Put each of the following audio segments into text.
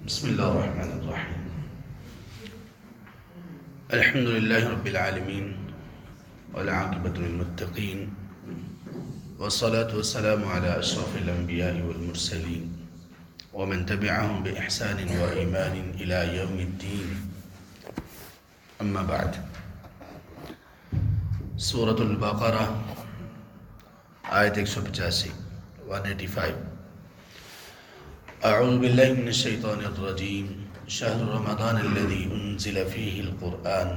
بسم الله الرحمن الرحيم. الحمد لله رب العالمين والعاقبة للمتقين والصلاة والسلام على أشرف الأنبياء والمرسلين ومن تبعهم بإحسان وإيمان إلى يوم الدين. أما بعد. سورة البقرہ آیت 185 185. اعوذ باللہ من الشیطان الرجیم. شہر رمضان الذي انزل فيه القرآن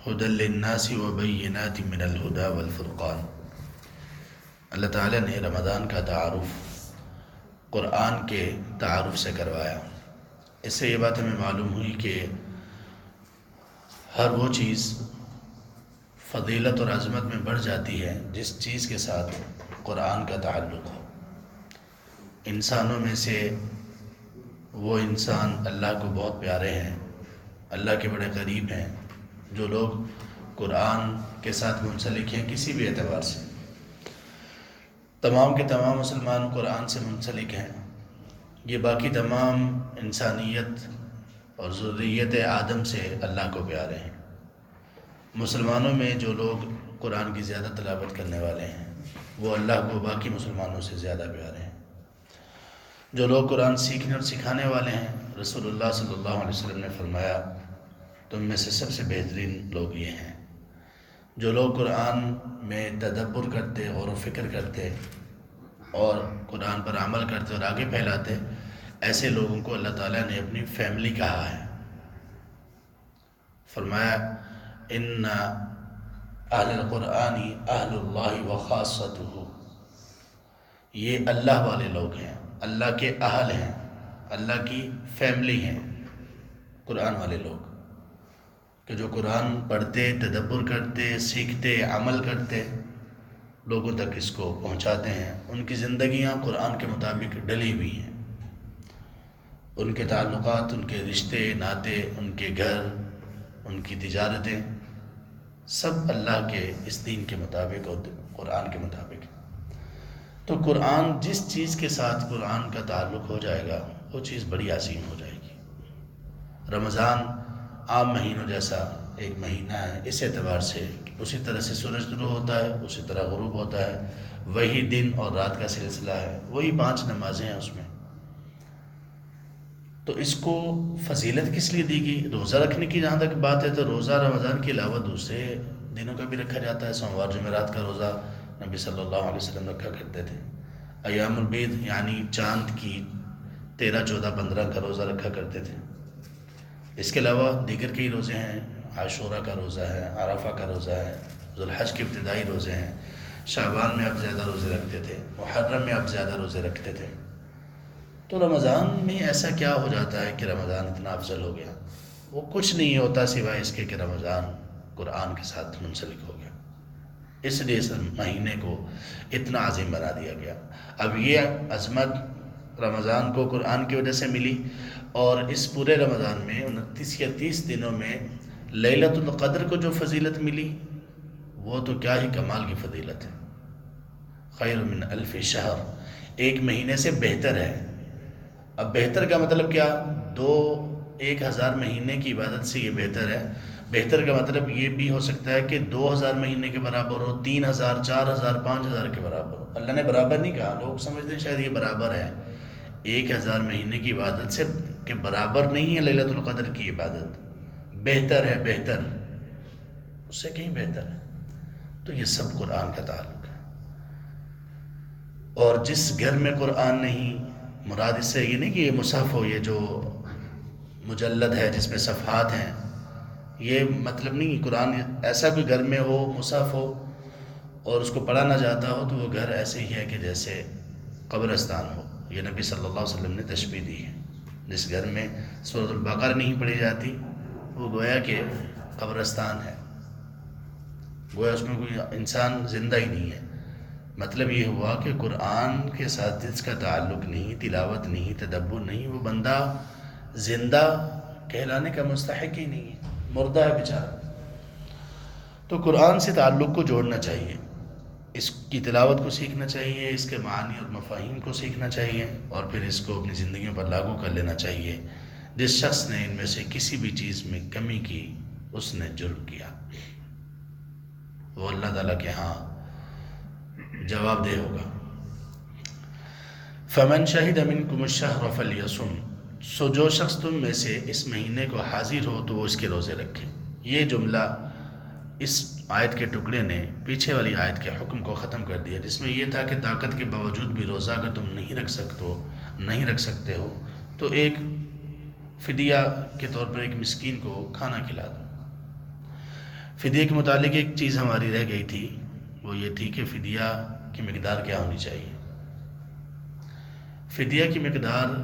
هدى للناس وبینات من الہدى والفرقان. اللہ تعالیٰ نے رمضان کا تعارف قرآن کے تعارف سے کروایا. اس سے یہ بات ہمیں معلوم ہوئی کہ ہر وہ چیز فضیلت اور عظمت میں بڑھ جاتی ہے جس چیز کے ساتھ قرآن کا تعلق ہو. انسانوں میں سے وہ انسان اللہ کو بہت پیارے ہیں، اللہ کے بڑے قریب ہیں، جو لوگ قرآن کے ساتھ منسلک ہیں کسی بھی اعتبار سے. تمام کے تمام مسلمان قرآن سے منسلک ہیں. یہ باقی تمام انسانیت اور ذریت آدم سے اللہ کو پیارے ہیں. مسلمانوں میں جو لوگ قرآن کی زیادہ تلاوت کرنے والے ہیں وہ اللہ کو باقی مسلمانوں سے زیادہ پیارے ہیں. جو لوگ قرآن سیکھنے اور سکھانے والے ہیں، رسول اللہ صلی اللہ علیہ وسلم نے فرمایا تم میں سے سب سے بہترین لوگ یہ ہیں جو لوگ قرآن میں تدبر کرتے، غور و فکر کرتے اور قرآن پر عمل کرتے اور آگے پھیلاتے. ایسے لوگوں کو اللہ تعالیٰ نے اپنی فیملی کہا ہے. فرمایا ان اہل القرآن اہل اللہ وخاصتہ. یہ اللہ والے لوگ ہیں، اللہ کے اہل ہیں، اللہ کی فیملی ہیں قرآن والے لوگ، کہ جو قرآن پڑھتے، تدبر کرتے، سیکھتے، عمل کرتے، لوگوں تک اس کو پہنچاتے ہیں. ان کی زندگیاں قرآن کے مطابق ڈلی ہوئی ہیں. ان کے تعلقات، ان کے رشتے ناطے، ان کے گھر، ان کی تجارتیں سب اللہ کے اس دین کے مطابق اور قرآن کے مطابق. تو قرآن جس چیز کے ساتھ قرآن کا تعلق ہو جائے گا وہ چیز بڑی عظیم ہو جائے گی. رمضان عام مہینوں جیسا ایک مہینہ ہے اس اعتبار سے، اسی طرح سے سورج طلوع ہوتا ہے، اسی طرح غروب ہوتا ہے، وہی دن اور رات کا سلسلہ ہے، وہی 5 نمازیں ہیں اس میں. تو اس کو فضیلت کس لیے دی گئی؟ روزہ رکھنے کی جہاں تک بات ہے تو روزہ رمضان کے علاوہ دوسرے دنوں کا بھی رکھا جاتا ہے. سوموار جمعرات کا روزہ نبی صلی اللہ علیہ وسلم رکھا کرتے تھے. ایام البید یعنی چاند کی 13، 14، 15 کا روزہ رکھا کرتے تھے. اس کے علاوہ دیگر کئی روزے ہیں. عاشورہ کا روزہ ہے، عرفہ کا روزہ ہے، ذوالحج کے ابتدائی روزے ہیں. شعبان میں آپ زیادہ روزے رکھتے تھے، محرم میں آپ زیادہ روزے رکھتے تھے. تو رمضان میں ایسا کیا ہو جاتا ہے کہ رمضان اتنا افضل ہو گیا؟ وہ کچھ نہیں ہوتا سوائے اس کے کہ رمضان قرآن کے ساتھ منسلک ہو گیا، اس لیے اس مہینے کو اتنا عظیم بنا دیا گیا. اب یہ عظمت رمضان کو قرآن کی وجہ سے ملی، اور اس پورے رمضان میں 29 یا 30 دنوں میں لیلۃ القدر کو جو فضیلت ملی وہ تو کیا ہی کمال کی فضیلت ہے. خیر من الف شہر، ایک مہینے سے بہتر ہے. اب بہتر کا مطلب کیا؟ 1000 مہینے کی عبادت سے یہ بہتر ہے. بہتر کا مطلب یہ بھی ہو سکتا ہے کہ 2000 مہینے کے برابر ہو، 3000، 4000، 5000 کے برابر ہو. اللہ نے برابر نہیں کہا. لوگ سمجھتے ہیں شاید یہ برابر ہے. 1000 مہینے کی عبادت سے کہ برابر نہیں ہے لیلۃ القدر کی عبادت. بہتر ہے، بہتر، اس سے کہیں بہتر ہے. تو یہ سب قرآن کا تعلق ہے. اور جس گھر میں قرآن نہیں، مراد اس سے یہ نہیں کہ یہ مصحف ہو، یہ جو مجلد ہے جس میں صفحات ہیں، یہ مطلب نہیں. قرآن ایسا کوئی گھر میں ہو، مصحف ہو اور اس کو پڑھا نہ جاتا ہو تو وہ گھر ایسے ہی ہے کہ جیسے قبرستان ہو. یہ نبی صلی اللہ علیہ وسلم نے تشبیہ دی ہے. جس گھر میں سورۃ البقرہ نہیں پڑھی جاتی وہ گویا کہ قبرستان ہے، گویا اس میں کوئی انسان زندہ ہی نہیں ہے. مطلب یہ ہوا کہ قرآن کے ساتھ جس کا تعلق نہیں، تلاوت نہیں، تدبر نہیں، وہ بندہ زندہ کہلانے کا مستحق ہی نہیں ہے، مردہ ہے بیچارہ. تو قرآن سے تعلق کو جوڑنا چاہیے. اس کی تلاوت کو سیکھنا چاہیے، اس کے معانی اور مفاہیم کو سیکھنا چاہیے، اور پھر اس کو اپنی زندگیوں پر لاگو کر لینا چاہیے۔ جس شخص نے ان میں سے کسی بھی چیز میں کمی کی اس نے جرم کیا، وہ اللہ تعالیٰ کے ہاں جواب دہ ہوگا۔ فمن شہد منکم الشہر فلیصم، سو جو شخص تم میں سے اس مہینے کو حاضر ہو تو وہ اس کے روزے رکھے۔ یہ جملہ اس آیت کے ٹکڑے نے پیچھے والی آیت کے حکم کو ختم کر دیا، جس میں یہ تھا کہ طاقت کے باوجود بھی روزہ اگر تم نہیں رکھ سکتے ہو تو ایک فدیہ کے طور پر ایک مسکین کو کھانا کھلا دو۔ فدیہ کے متعلق ایک چیز ہماری رہ گئی تھی، وہ یہ تھی کہ فدیہ کی مقدار کیا ہونی چاہیے۔ فدیہ کی مقدار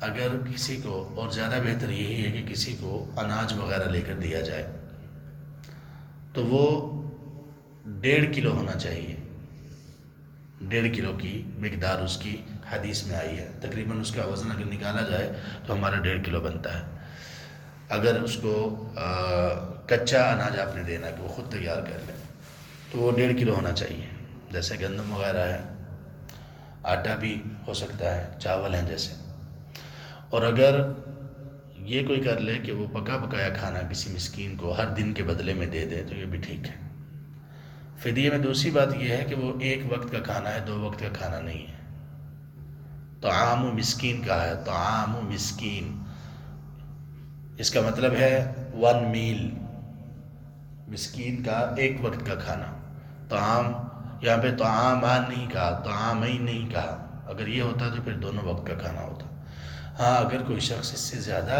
اگر کسی کو، اور زیادہ بہتر یہی ہے کہ کسی کو اناج وغیرہ لے کر دیا جائے، تو وہ 1.5 کلو ہونا چاہیے۔ 1.5 کلو کی مقدار اس کی حدیث میں آئی ہے۔ تقریباً اس کا وزن اگر نکالا جائے تو ہمارا 1.5 کلو بنتا ہے۔ اگر اس کو کچا اناج آپ نے دینا کہ وہ خود تیار کر لیں تو وہ 1.5 کلو ہونا چاہیے، جیسے گندم وغیرہ ہے، آٹا بھی ہو سکتا ہے، چاول ہیں جیسے۔ اور اگر یہ کوئی کر لے کہ وہ پکا پکایا کھانا کسی مسکین کو ہر دن کے بدلے میں دے دے تو یہ بھی ٹھیک ہے۔ فدیے میں دوسری بات یہ ہے کہ وہ ایک وقت کا کھانا ہے، 2 وقت کا کھانا نہیں ہے۔ طعام مسکین کا ہے، طعام مسکین، اس کا مطلب ہے 1 میل، مسکین کا ایک وقت کا کھانا۔ طعام یہاں پہ طعامان نہیں کہا، طعامین نہیں کہا، اگر یہ ہوتا تو پھر دونوں وقت کا کھانا ہوتا۔ ہاں اگر کوئی شخص اس سے زیادہ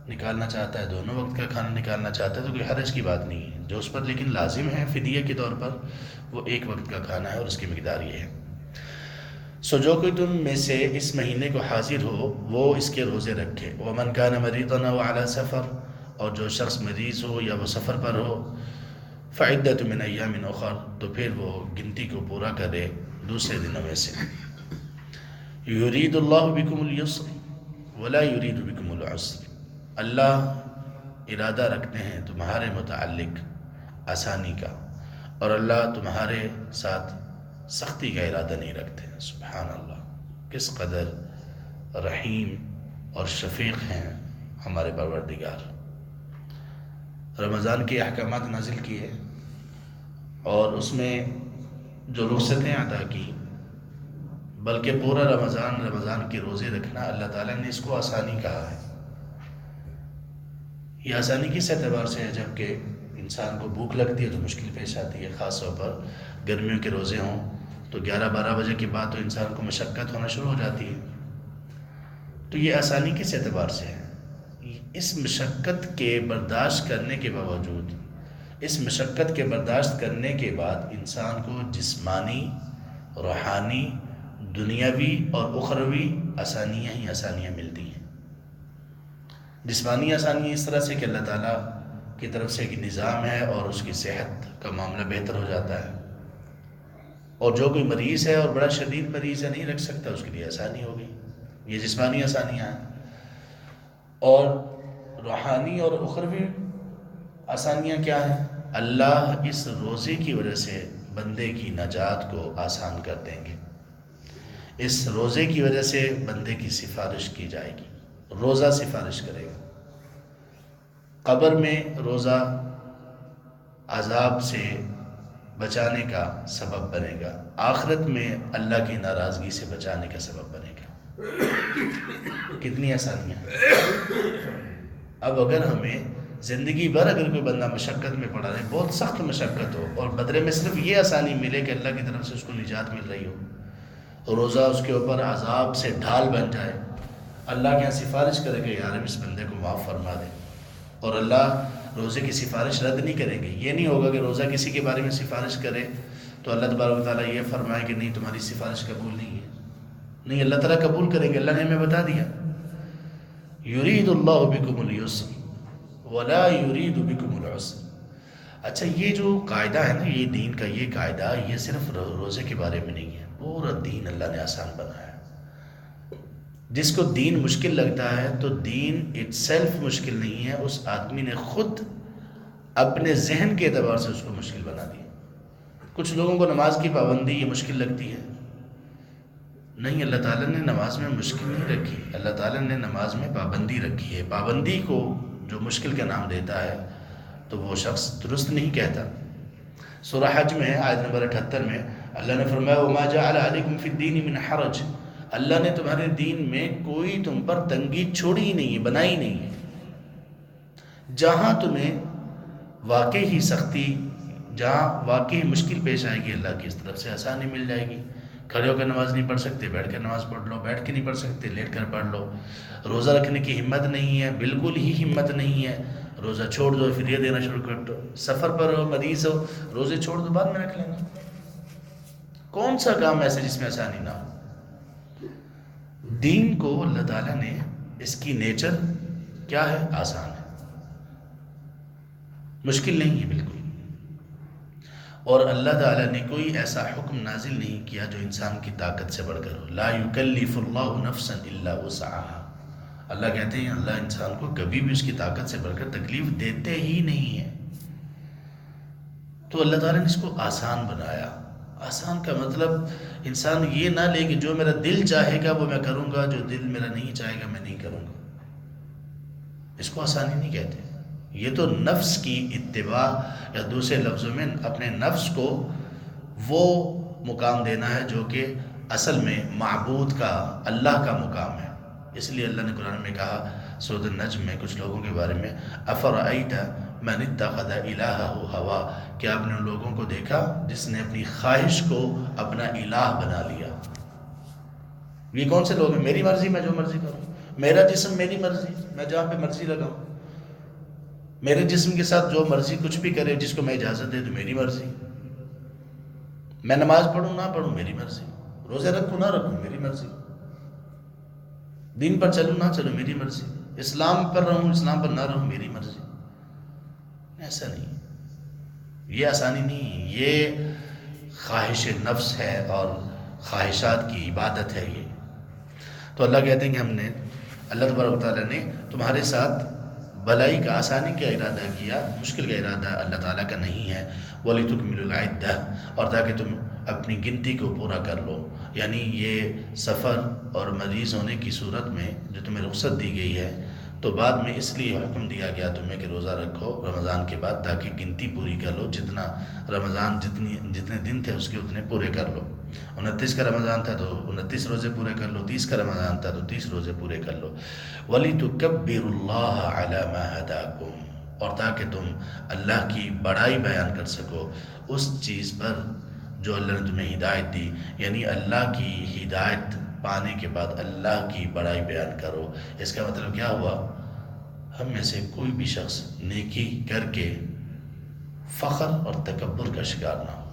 نکالنا چاہتا ہے، دونوں وقت کا کھانا نکالنا چاہتا ہے تو کوئی حرج کی بات نہیں ہے۔ جو اس پر لیکن لازم ہے فدیہ کے طور پر وہ ایک وقت کا کھانا ہے، اور اس کی مقدار یہ ہے۔ سو جو کوئی تم میں سے اس مہینے کو حاضر ہو وہ اس کے روزے رکھے۔ ومن کان مریضا او علی سفر، اور جو شخص مریض ہو یا وہ سفر پر ہو، فعدۃ من ایام اخر، تو پھر وہ گنتی کو پورا کرے دوسرے دنوں میں سے۔ یرید اللہ بکم الیسر ولا یرید بکم العسر، اللہ ارادہ رکھتے ہیں تمہارے متعلق آسانی کا، اور اللہ تمہارے ساتھ سختی کا ارادہ نہیں رکھتے۔ سبحان اللہ، کس قدر رحیم اور شفیق ہیں ہمارے پروردگار۔ رمضان کے احکامات نازل کیے اور اس میں جو رخصتیں عطا کی، بلکہ پورا رمضان کے روزے رکھنا اللہ تعالیٰ نے اس کو آسانی کہا ہے۔ یہ آسانی کس اعتبار سے ہے؟ جبکہ انسان کو بھوک لگتی ہے تو مشکل پیش آتی ہے، خاص طور پر گرمیوں کے روزے ہوں تو 11-12 بجے کے بعد تو انسان کو مشقت ہونا شروع ہو جاتی ہے۔ تو یہ آسانی کس اعتبار سے ہے؟ اس مشقت کے برداشت کرنے کے باوجود، اس مشقت کے برداشت کرنے کے بعد انسان کو جسمانی، روحانی، دنیاوی اور اخروی آسانیاں ہی آسانیاں ملتی ہیں۔ جسمانی آسانی اس طرح سے کہ اللہ تعالیٰ کی طرف سے ایک نظام ہے اور اس کی صحت کا معاملہ بہتر ہو جاتا ہے، اور جو کوئی مریض ہے اور بڑا شدید مریض ہے، نہیں رکھ سکتا، اس کے لیے آسانی ہوگی۔ یہ جسمانی آسانیاں ہیں۔ اور روحانی اور اخروی آسانیاں کیا ہیں؟ اللہ اس روزے کی وجہ سے بندے کی نجات کو آسان کر دیں گے۔ اس روزے کی وجہ سے بندے کی سفارش کی جائے گی، روزہ سفارش کرے گا۔ قبر میں روزہ عذاب سے بچانے کا سبب بنے گا، آخرت میں اللہ کی ناراضگی سے بچانے کا سبب بنے گا۔ کتنی آسانیاں۔ اب اگر ہمیں زندگی بھر اگر کوئی بندہ مشقت میں پڑا رہے، بہت سخت مشقت ہو، اور بدلے میں صرف یہ آسانی ملے کہ اللہ کی طرف سے اس کو نجات مل رہی ہو، روزہ اس کے اوپر عذاب سے ڈھال بن جائے، اللہ کے یہاں سفارش کرے کہ یار اس بندے کو معاف فرما دے، اور اللہ روزے کی سفارش رد نہیں کریں گے۔ یہ نہیں ہوگا کہ روزہ کسی کے بارے میں سفارش کرے تو اللہ تبارک و تعالیٰ یہ فرمائے کہ نہیں تمہاری سفارش قبول نہیں ہے۔ نہیں، اللہ تعالیٰ قبول کریں گے، اللہ نے ہمیں بتا دیا، یرید اللہ بکم الیسر ولا یرید بکم العسر۔ اچھا، یہ جو قاعدہ ہے نا، یہ دین کا یہ قاعدہ، یہ صرف روزے کے بارے میں نہیں ہے، پورا دین اللہ نے آسان بنایا ہے۔ جس کو دین مشکل لگتا ہے تو دین اٹ سیلف مشکل نہیں ہے، اس آدمی نے خود اپنے ذہن کے اعتبار سے اس کو مشکل بنا دیا۔ کچھ لوگوں کو نماز کی پابندی یہ مشکل لگتی ہے. نہیں، اللہ تعالیٰ نے نماز میں مشکل نہیں رکھی، اللہ تعالیٰ نے نماز میں پابندی رکھی ہے. پابندی کو جو مشکل کا نام دیتا ہے تو وہ شخص درست نہیں کہتا. سورہ حج میں آیت نمبر 78 میں اللہ نے فرمایا وَمَا جَعَلَ عَلَيْكُمْ فِي الدِّينِ مِنْ حَرَجٍ، اللہ نے تمہارے دین میں کوئی تم پر تنگی چھوڑی ہی نہیں ہے، بنائی نہیں ہے. جہاں تمہیں واقعی ہی سختی، جہاں واقعی مشکل پیش آئے گی اللہ کی اس طرف سے آسانی مل جائے گی. کھڑے ہو کر نماز نہیں پڑھ سکتے، بیٹھ کر نماز پڑھ لو. بیٹھ کے نہیں پڑھ سکتے، لیٹ کر پڑھ لو. روزہ رکھنے کی ہمت نہیں ہے، بالکل ہی ہمت نہیں ہے، روزہ چھوڑ دو، فدیہ دینا شروع کر دو. سفر پر ہو، مریض ہو، روزے چھوڑ دو، بعد میں رکھ لینا. کون سا کام ایسا جس میں آسانی نہ ہو؟ دین کو اللہ تعالیٰ نے اس کی نیچر کیا ہے؟ آسان ہے، مشکل نہیں ہے بالکل. اور اللہ تعالیٰ نے کوئی ایسا حکم نازل نہیں کیا جو انسان کی طاقت سے بڑھ کر ہو. لا یکلف اللہ نفسا الا وسعها. اللہ کہتے ہیں اللہ انسان کو کبھی بھی اس کی طاقت سے بڑھ کر تکلیف دیتے ہی نہیں ہے. تو اللہ تعالیٰ نے اس کو آسان بنایا. آسان کا مطلب انسان یہ نہ لے کہ جو میرا دل چاہے گا وہ میں کروں گا، جو دل میرا نہیں چاہے گا میں نہیں کروں گا. اس کو آسانی نہیں کہتے. یہ تو نفس کی اتباع، یا دوسرے لفظوں میں اپنے نفس کو وہ مقام دینا ہے جو کہ اصل میں معبود کا، اللہ کا مقام ہے. اس لیے اللہ نے قرآن میں کہا سورۃ النجم میں کچھ لوگوں کے بارے میں افرأیت من اتخذ الہہ ہوا، کہ آپ نے ان لوگوں کو دیکھا جس نے اپنی خواہش کو اپنا الہ بنا لیا. یہ کون سے لوگ ہیں؟ میری مرضی، میں جو مرضی کروں، میرا جسم میری مرضی، میں جہاں پہ مرضی لگاؤں، میرے جسم کے ساتھ جو مرضی کچھ بھی کرے، جس کو میں اجازت دے دوں میری مرضی. میں نماز پڑھوں نہ پڑھوں میری مرضی، روزے رکھوں نہ رکھوں میری مرضی، دین پر چلوں نہ چلوں میری مرضی، اسلام پر رہوں اسلام پر نہ رہوں میری مرضی. ایسا نہیں، یہ آسانی نہیں، یہ خواہش نفس ہے اور خواہشات کی عبادت ہے یہ. تو اللہ کہتے ہیں کہ ہم نے، اللہ تبارک و تعالیٰ نے تمہارے ساتھ بھلائی کا، آسانی کا ارادہ کیا، مشکل کا ارادہ اللہ تعالیٰ کا نہیں ہے. وَلِتُكْمِلُوا الْعِدَّةَ، اور تاکہ تم اپنی گنتی کو پورا کر لو. یعنی یہ سفر اور مریض ہونے کی صورت میں جو تمہیں رخصت دی گئی ہے تو بعد میں اس لیے حکم دیا گیا تمہیں کہ روزہ رکھو رمضان کے بعد، تاکہ گنتی پوری کر لو. جتنا رمضان جتنے دن تھے اس کے اتنے پورے کر لو. 29 کا رمضان تھا تو 29 روزے پورے کر لو، 30 کا رمضان تھا تو 30 روزے پورے کر لو. وَلِتُكَبِّرُوا اللَّهَ عَلَى مَا هَدَاكُمْ، اور تاکہ تم اللہ کی بڑائی بیان کر سکو اس چیز پر جو اللہ نے تمہیں ہدایت دی. یعنی اللہ کی ہدایت پانے کے بعد اللہ کی بڑائی بیان کرو. اس کا مطلب کیا ہوا؟ ہم میں سے کوئی بھی شخص نیکی کر کے فخر اور تکبر کا شکار نہ ہو.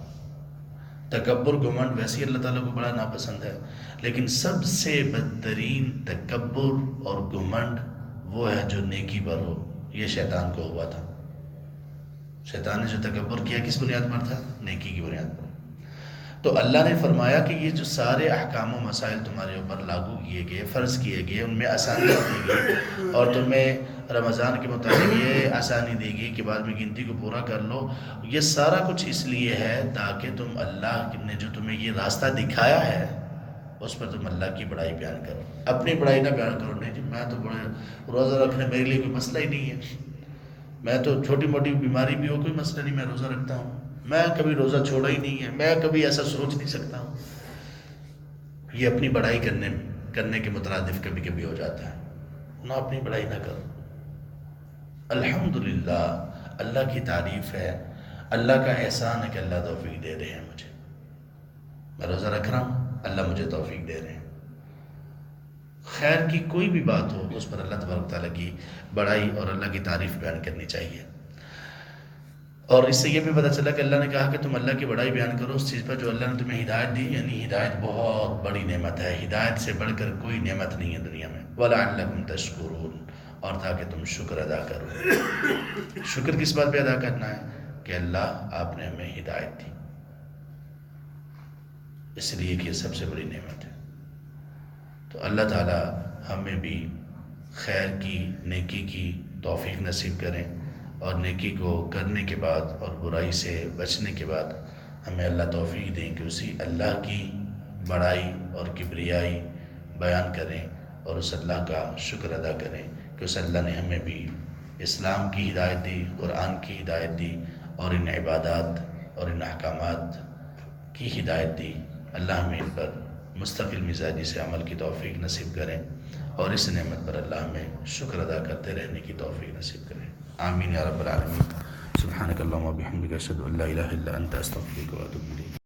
تکبر، گھمنڈ ویسے ہی اللہ تعالیٰ کو بڑا ناپسند ہے، لیکن سب سے بدترین تکبر اور گھمنڈ وہ ہے جو نیکی پر ہو. یہ شیطان کو ہوا تھا. شیطان نے جو تکبر کیا کس بنیاد پر تھا؟ نیکی کی بنیاد پر. تو اللہ نے فرمایا کہ یہ جو سارے احکام و مسائل تمہارے اوپر لاگو کیے گئے، فرض کیے گئے، ان میں آسانیاں دی گئی، اور تمہیں رمضان کے مطابق یہ آسانی دی گئی کہ بعد میں گنتی کو پورا کر لو. یہ سارا کچھ اس لیے ہے تاکہ تم اللہ نے جو تمہیں یہ راستہ دکھایا ہے اس پر تم اللہ کی بڑائی بیان کرو. اپنی بڑائی نہ بیان کرو. نہیں جی میں تو بڑے روزہ رکھنے میرے لیے کوئی مسئلہ ہی نہیں ہے، میں تو چھوٹی موٹی بیماری بھی ہو کوئی مسئلہ نہیں، میں روزہ رکھتا ہوں، میں کبھی روزہ چھوڑا ہی نہیں ہے، میں کبھی ایسا سوچ نہیں سکتا ہوں. یہ اپنی بڑائی کرنے کے مترادف کبھی کبھی ہو جاتا ہے. نہ اپنی بڑائی نہ کرو. الحمدللہ، اللہ کی تعریف ہے، اللہ کا احسان ہے کہ اللہ توفیق دے رہے ہیں مجھے. میں روزہ رکھ رہا ہوں، اللہ مجھے توفیق دے رہے ہیں. خیر کی کوئی بھی بات ہو اس پر اللہ تبارک تعالیٰ کی بڑائی اور اللہ کی تعریف بیان کرنی چاہیے. اور اس سے یہ بھی پتہ چلا کہ اللہ نے کہا کہ تم اللہ کی بڑائی بیان کرو اس چیز پر جو اللہ نے تمہیں ہدایت دی. یعنی ہدایت بہت بڑی نعمت ہے، ہدایت سے بڑھ کر کوئی نعمت نہیں ہے دنیا میں. وَلَعَلَّكُمْ تَشْكُرُونَ، اور تاکہ تم شکر ادا کرو. شکر کس بات پہ ادا کرنا ہے؟ کہ اللہ آپ نے ہمیں ہدایت دی، اس لیے کہ یہ سب سے بڑی نعمت ہے. تو اللہ تعالیٰ ہمیں بھی خیر کی، نیکی کی توفیق نصیب کریں، اور نیکی کو کرنے کے بعد اور برائی سے بچنے کے بعد ہمیں اللہ توفیق دیں کہ اسی اللہ کی بڑائی اور کبریائی بیان کریں اور اس اللہ کا شکر ادا کریں کہ اس اللہ نے ہمیں بھی اسلام کی ہدایت دی، قرآن کی ہدایت دی اور ان عبادات اور ان احکامات کی ہدایت دی۔ اللہ ہمیں ان پر مستقل مزاجی سے عمل کی توفیق نصیب کریں اور اس نعمت پر اللہ ہمیں شکر ادا کرتے رہنے کی توفیق نصیب کریں۔ آمین یا رب العالمین۔ سبحانک اللہم و بحمدک، اشہد ان لا الہ الا انت، استغفرک و اتوب الیک۔